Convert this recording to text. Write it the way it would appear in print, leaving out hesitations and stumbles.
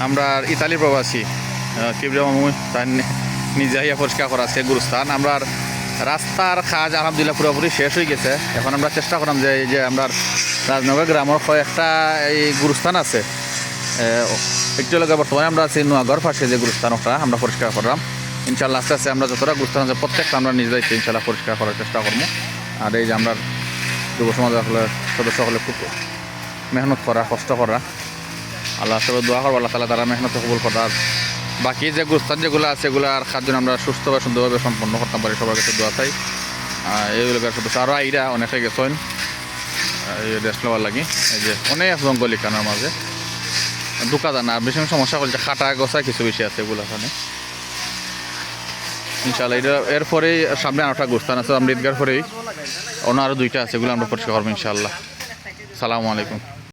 আমরা ইতালি প্রবাসী কিবরিয়া মামু তার নিজে হইয়া পরিষ্কার করা আছে গুরুস্থান। আমরা রাস্তার কাজ আলহামদুলিল্লাহ পুরোপুরি শেষ হয়ে গেছে। এখন আমরা চেষ্টা করলাম যে এই যে আমরা রাজনগর গ্রামের কয়েকটা এই গুরুস্থান আছে একটু এলাকা বর্তমানে আমরা আছি নোয়াগড় পাশে যে গুরুস্থান ওটা আমরা পরিষ্কার করলাম। ইনশাল্লাহ আস্তে আস্তে আমরা যতটা গুরুস্থান আছে প্রত্যেকটা আমরা নিজ দায়িত্বে ইনশাল্লাহ পরিষ্কার করার চেষ্টা করবো। আর এই যে আমরা যুব সমাজ সদস্য হলে খুব মেহনত করা কষ্ট করা আল্লাহ সবাই দোয়া করবো আল্লাহ তালা তারা মেহনত কবুল করার। বাকি যে গুরুস্থান যেগুলো আছে এগুলো আর খাদ্য আমরা সুস্থভাবে সুন্দরভাবে সম্পন্ন করতে পারি সবার কাছে দোয়া চাই। এইগুলোর সদস্য আরও আইরা অনেকে গেছেন রেস্ট নেওয়ার লাগি। এই যে অনেক জঙ্গল এখানের মাঝে ঢুকা যায় না, বেশি সমস্যা করছে কাটা গোছা কিছু বেশি আছে এগুলো ওখানে। ইনশাআল্লাহ এটা এরপরেই সামনে আরেকটা গুরুস্থান আছে আমরা ঈদগার পরেই অন্য আরও দুইটা আছে এগুলো আমরা পরিষ্কার করবো ইনশাআল্লাহ। সালামু আলাইকুম।